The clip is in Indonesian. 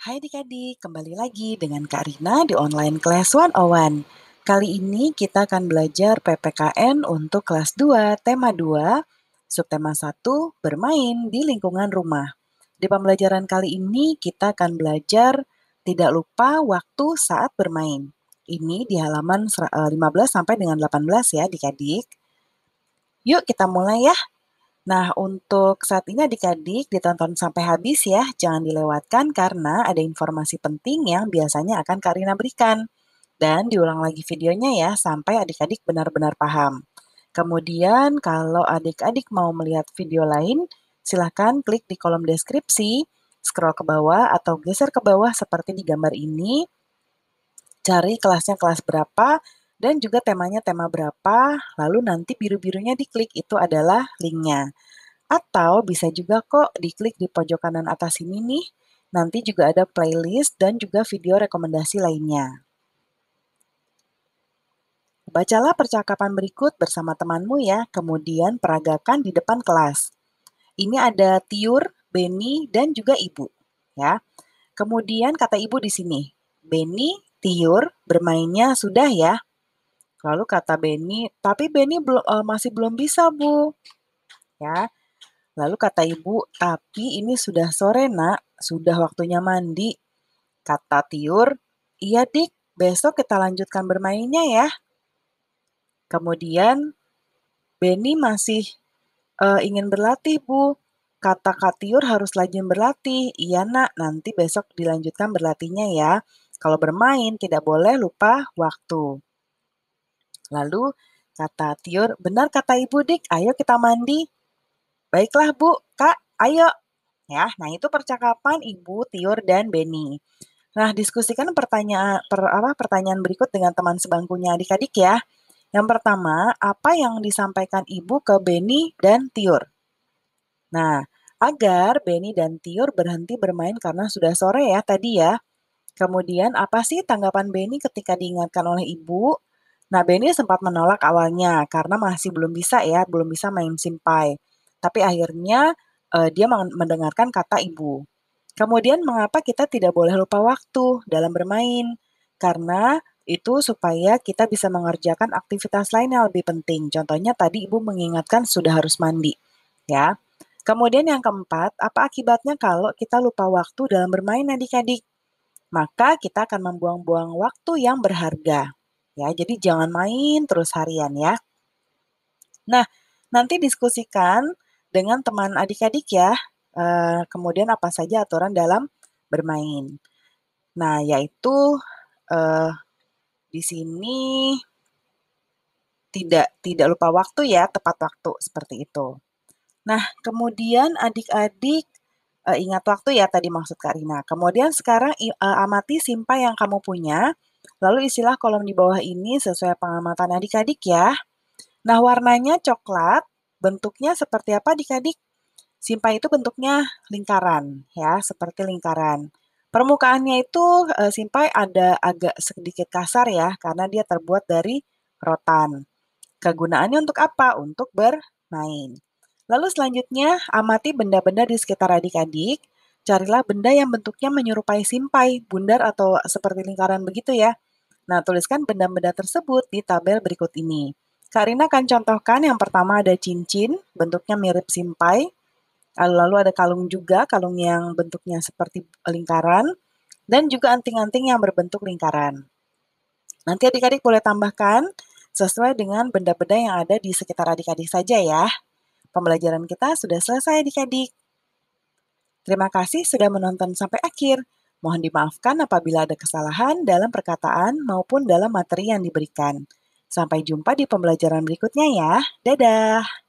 Hai adik-adik, kembali lagi dengan Kak Rina di online class 101. Kali ini kita akan belajar PPKN untuk kelas 2, tema 2, subtema 1, bermain di lingkungan rumah. Di pembelajaran kali ini kita akan belajar tidak lupa waktu saat bermain. Ini di halaman 15 sampai dengan 18 ya adik-adik. Yuk kita mulai ya. Nah, untuk saat ini adik-adik ditonton sampai habis ya, jangan dilewatkan karena ada informasi penting yang biasanya akan Kak Rina berikan. Dan diulang lagi videonya ya, sampai adik-adik benar-benar paham. Kemudian kalau adik-adik mau melihat video lain, silahkan klik di kolom deskripsi, scroll ke bawah atau geser ke bawah seperti di gambar ini, cari kelasnya kelas berapa, dan juga temanya tema berapa, lalu nanti biru-birunya diklik, itu adalah linknya. Atau bisa juga kok diklik di pojok kanan atas ini nih, nanti juga ada playlist dan juga video rekomendasi lainnya. Bacalah percakapan berikut bersama temanmu ya, kemudian peragakan di depan kelas. Ini ada Tiur, Beni, dan juga Ibu. Ya. Kemudian kata Ibu di sini, Beni, Tiur, bermainnya sudah ya. Lalu kata Beni, tapi Beni masih belum bisa, Bu. Ya. Lalu kata ibu, tapi ini sudah sore nak, sudah waktunya mandi. Kata Tiur, iya dik, besok kita lanjutkan bermainnya ya. Kemudian Beni masih ingin berlatih bu. Kata Kak Tiur harus rajin berlatih. Iya nak, nanti besok dilanjutkan berlatihnya ya. Kalau bermain tidak boleh lupa waktu. Lalu kata Tiur, benar kata ibu dik, ayo kita mandi. Baiklah bu, kak, ayo. Ya, nah itu percakapan Ibu, Tiur, dan Beni. Nah, diskusikan pertanyaan berikut dengan teman sebangkunya adik-adik ya. Yang pertama, apa yang disampaikan Ibu ke Beni dan Tiur? Nah, agar Beni dan Tiur berhenti bermain karena sudah sore ya tadi ya. Kemudian, apa sih tanggapan Beni ketika diingatkan oleh Ibu? Nah, Beni sempat menolak awalnya karena masih belum bisa ya, belum bisa main simpai. Tapi akhirnya dia mendengarkan kata ibu. Kemudian mengapa kita tidak boleh lupa waktu dalam bermain? Karena itu supaya kita bisa mengerjakan aktivitas lain yang lebih penting. Contohnya tadi ibu mengingatkan sudah harus mandi, ya. Kemudian yang keempat, apa akibatnya kalau kita lupa waktu dalam bermain adik-adik? Maka kita akan membuang-buang waktu yang berharga. Ya, jadi jangan main terus harian ya. Nah, nanti diskusikan dengan teman adik-adik ya, kemudian apa saja aturan dalam bermain. Nah, yaitu di sini tidak lupa waktu ya, tepat waktu seperti itu. Nah, kemudian adik-adik ingat waktu ya tadi maksud Kak Rina. Kemudian sekarang amati simpai yang kamu punya, lalu isilah kolom di bawah ini sesuai pengamatan adik-adik ya. Nah, warnanya coklat, bentuknya seperti apa adik-adik? Simpai itu bentuknya lingkaran, ya, seperti lingkaran. Permukaannya itu simpai ada agak sedikit kasar ya, karena dia terbuat dari rotan. Kegunaannya untuk apa? Untuk bermain. Lalu selanjutnya, amati benda-benda di sekitar adik-adik. Carilah benda yang bentuknya menyerupai simpai, bundar atau seperti lingkaran begitu ya. Nah, tuliskan benda-benda tersebut di tabel berikut ini. Kak Rina akan contohkan yang pertama ada cincin, bentuknya mirip simpai. Lalu ada kalung juga, kalung yang bentuknya seperti lingkaran. Dan juga anting-anting yang berbentuk lingkaran. Nanti adik-adik boleh tambahkan sesuai dengan benda-benda yang ada di sekitar adik-adik saja ya. Pembelajaran kita sudah selesai adik-adik. Terima kasih sudah menonton sampai akhir. Mohon dimaafkan apabila ada kesalahan dalam perkataan maupun dalam materi yang diberikan. Sampai jumpa di pembelajaran berikutnya ya. Dadah!